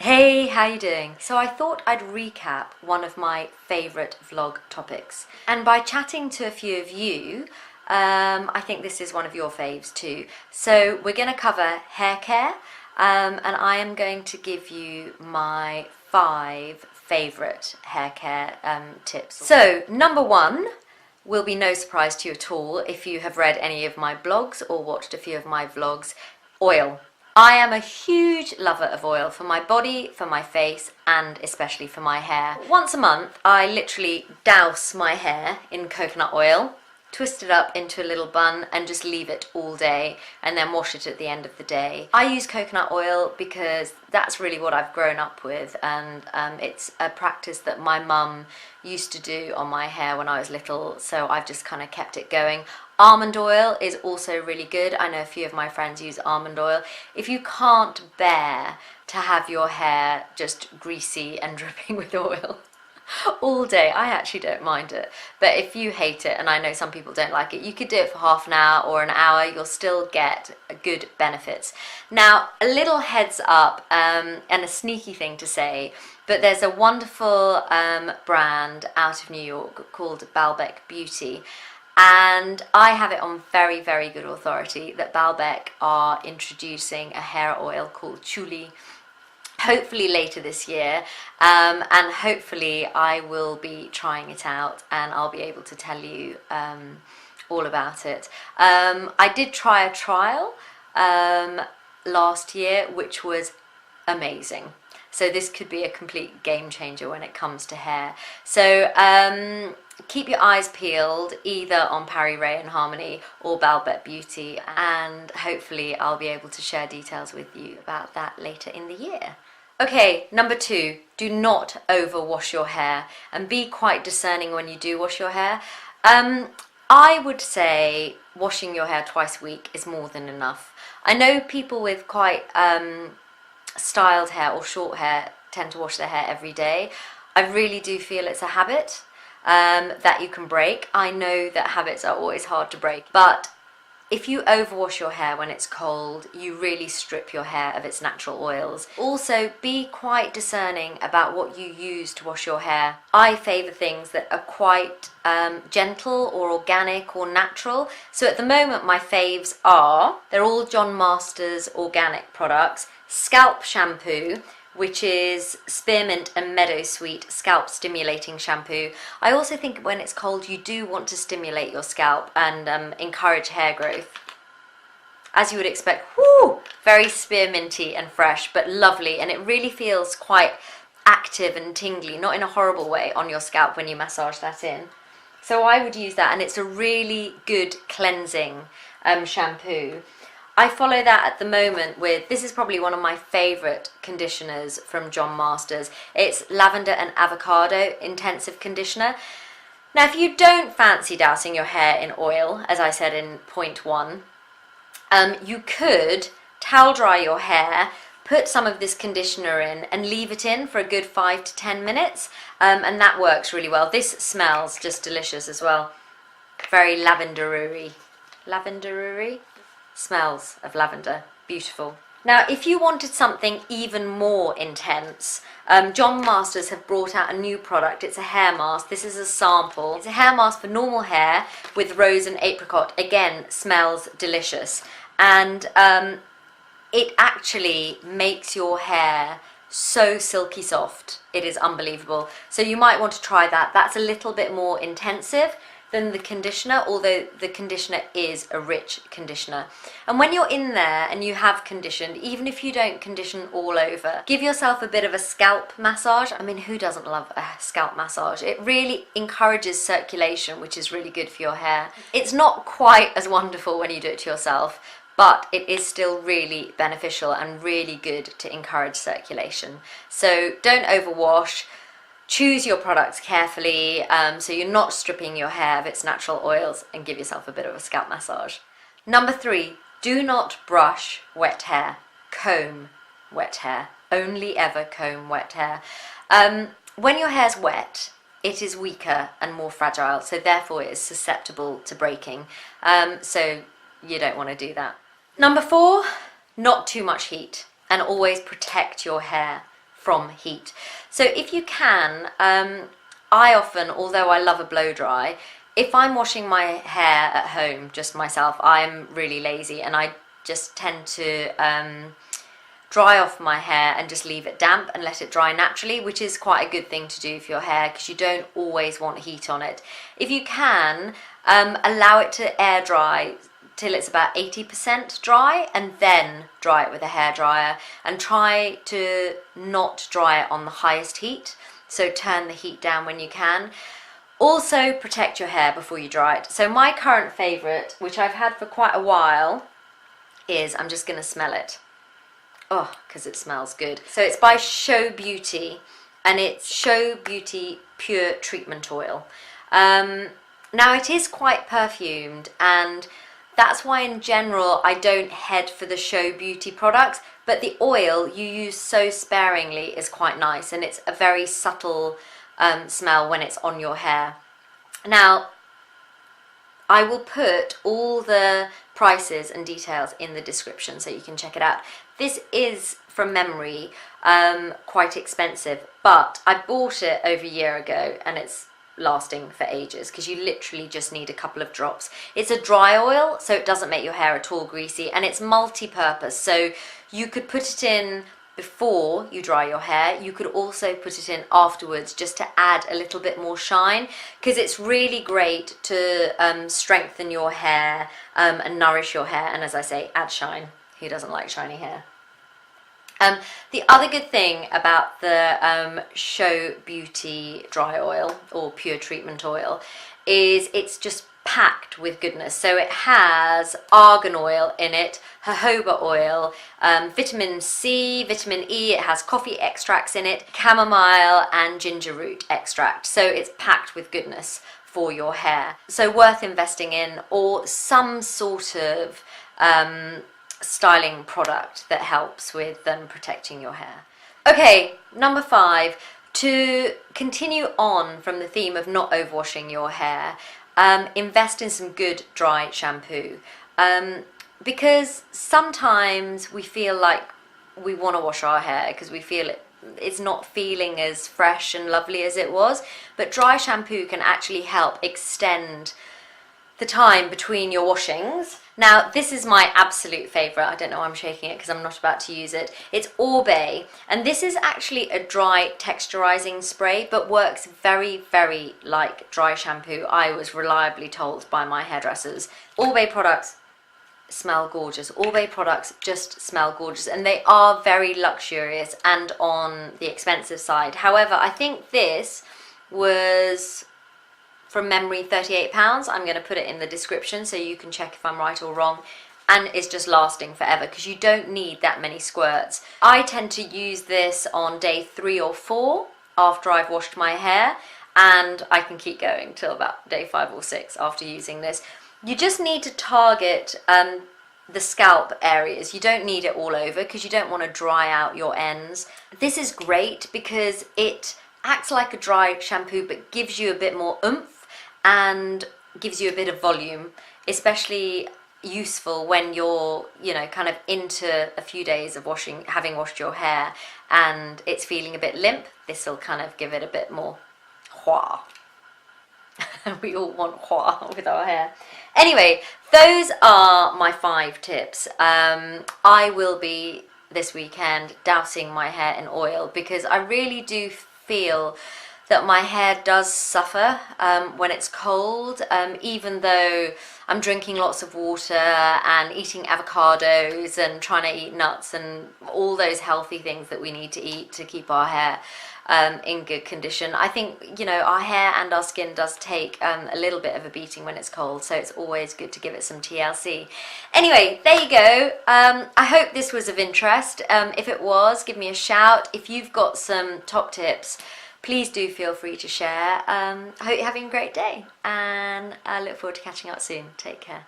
Hey, how you doing? So I thought I'd recap one of my favourite vlog topics. And by chatting to a few of you, I think this is one of your faves too. So we're going to cover hair care, and I am going to give you my 5 favourite hair care tips. So number 1 will be no surprise to you at all if you have read any of my blogs or watched a few of my vlogs. Oil. I am a huge lover of oil for my body, for my face, and especially for my hair. Once a month, I literally douse my hair in coconut oil, twist it up into a little bun, and just leave it all day, and then wash it at the end of the day. I use coconut oil because that's really what I've grown up with, and it's a practice that my mum used to do on my hair when I was little, so I've just kind of kept it going. Almond oil is also really good. I know a few of my friends use almond oil. If you can't bear to have your hair just greasy and dripping with oil all day, I actually don't mind it. But if you hate it, and I know some people don't like it, you could do it for half an hour or an hour. You'll still get good benefits. Now, a little heads up and a sneaky thing to say, but there's a wonderful brand out of New York called Balbec Beauty. And I have it on very, very good authority that Balbec are introducing a hair oil called Chuli, hopefully later this year, and hopefully I will be trying it out and I'll be able to tell you all about it. I did try a trial last year, which was amazing. So this could be a complete game changer when it comes to hair. So keep your eyes peeled either on Paris Ray and Harmony or Balbec Beauty, and hopefully I'll be able to share details with you about that later in the year. Okay, number 2, do not overwash your hair, and be quite discerning when you do wash your hair. I would say washing your hair twice a week is more than enough. I know people with quite styled hair or short hair tend to wash their hair every day. I really do feel it's a habit that you can break. I know that habits are always hard to break, but if you overwash your hair when it's cold, you really strip your hair of its natural oils. Also, be quite discerning about what you use to wash your hair. I favour things that are quite gentle or organic or natural. So at the moment my faves they're all John Masters organic products. SCALP shampoo, which is Spearmint and Meadowsweet scalp stimulating shampoo. I also think when it's cold you do want to stimulate your scalp and encourage hair growth. As you would expect, whoo, very spearminty and fresh, but lovely, and it really feels quite active and tingly, not in a horrible way, on your scalp when you massage that in. So I would use that, and it's a really good cleansing shampoo. I follow that at the moment with, this is probably one of my favourite conditioners from John Masters. It's Lavender and Avocado Intensive Conditioner. Now, if you don't fancy dousing your hair in oil, as I said in point 1, you could towel dry your hair, put some of this conditioner in and leave it in for a good 5 to 10 minutes, and that works really well. This smells just delicious as well. Very lavendery. Lavendery? Smells of lavender. Beautiful. Now, if you wanted something even more intense, John Masters have brought out a new product. It's a hair mask. This is a sample. It's a hair mask for normal hair with rose and apricot. Again, smells delicious. And it actually makes your hair so silky soft. It is unbelievable. So you might want to try that. That's a little bit more intensive than the conditioner, although the conditioner is a rich conditioner. And when you're in there and you have conditioned, even if you don't condition all over, give yourself a bit of a scalp massage. I mean, who doesn't love a scalp massage? It really encourages circulation, which is really good for your hair. It's not quite as wonderful when you do it to yourself, but it is still really beneficial and really good to encourage circulation. So don't overwash. Choose your products carefully so you're not stripping your hair of its natural oils, and give yourself a bit of a scalp massage. Number 3, do not brush wet hair. Comb wet hair. Only ever comb wet hair. When your hair's wet, it is weaker and more fragile, so therefore it is susceptible to breaking. So you don't want to do that. Number 4, not too much heat, and always protect your hair from heat. So if you can, I often, although I love a blow dry, if I'm washing my hair at home, just myself, I'm really lazy and I just tend to dry off my hair and just leave it damp and let it dry naturally, which is quite a good thing to do for your hair because you don't always want heat on it. If you can, allow it to air dry till it's about 80% dry and then dry it with a hairdryer, and try to not dry it on the highest heat, so turn the heat down when you can. Also protect your hair before you dry it. So my current favourite, which I've had for quite a while, is, I'm just going to smell it. Oh, because it smells good. So it's by Show Beauty, and it's Show Beauty Pure Treatment Oil. Now it is quite perfumed, and that's why in general I don't head for the Show Beauty products, but the oil you use so sparingly is quite nice, and it's a very subtle smell when it's on your hair. Now, I will put all the prices and details in the description so you can check it out. This is, from memory, quite expensive, but I bought it over a year ago and it's lasting for ages because you literally just need a couple of drops. It's a dry oil, so it doesn't make your hair at all greasy, and it's multi-purpose, so you could put it in before you dry your hair. You could also put it in afterwards just to add a little bit more shine, because it's really great to strengthen your hair and nourish your hair, and as I say, add shine. Who doesn't like shiny hair? The other good thing about the Show Beauty dry oil or pure treatment oil is it's just packed with goodness. So it has argan oil in it, jojoba oil, vitamin C, vitamin E, it has coffee extracts in it, chamomile and ginger root extract. So it's packed with goodness for your hair. So worth investing in, or some sort of styling product that helps with protecting your hair. Okay, number 5, to continue on from the theme of not overwashing your hair, invest in some good dry shampoo, because sometimes we feel like we want to wash our hair because we feel it's not feeling as fresh and lovely as it was, but dry shampoo can actually help extend the time between your washings. Now, this is my absolute favourite. I don't know why I'm shaking it because I'm not about to use it. It's ORIBE, and this is actually a dry texturizing spray, but works very, very like dry shampoo, I was reliably told by my hairdressers. ORIBE products smell gorgeous. ORIBE products just smell gorgeous, and they are very luxurious and on the expensive side. However, I think this was, from memory, £38. I'm going to put it in the description so you can check if I'm right or wrong, and it's just lasting forever because you don't need that many squirts. I tend to use this on day 3 or 4 after I've washed my hair, and I can keep going till about day 5 or 6 after using this. You just need to target the scalp areas. You don't need it all over because you don't want to dry out your ends. This is great because it acts like a dry shampoo but gives you a bit more oomph and gives you a bit of volume, especially useful when you're, you know, kind of into a few days of having washed your hair and it's feeling a bit limp. This will kind of give it a bit more hua. We all want hua with our hair. Anyway, those are my 5 tips. I will be this weekend dousing my hair in oil because I really do feel that my hair does suffer when it's cold, even though I'm drinking lots of water and eating avocados and trying to eat nuts and all those healthy things that we need to eat to keep our hair in good condition. I think, you know, our hair and our skin does take a little bit of a beating when it's cold, so it's always good to give it some TLC. Anyway, there you go. I hope this was of interest. If it was, give me a shout. If you've got some top tips, please do feel free to share. I hope you're having a great day, and I look forward to catching up soon. Take care.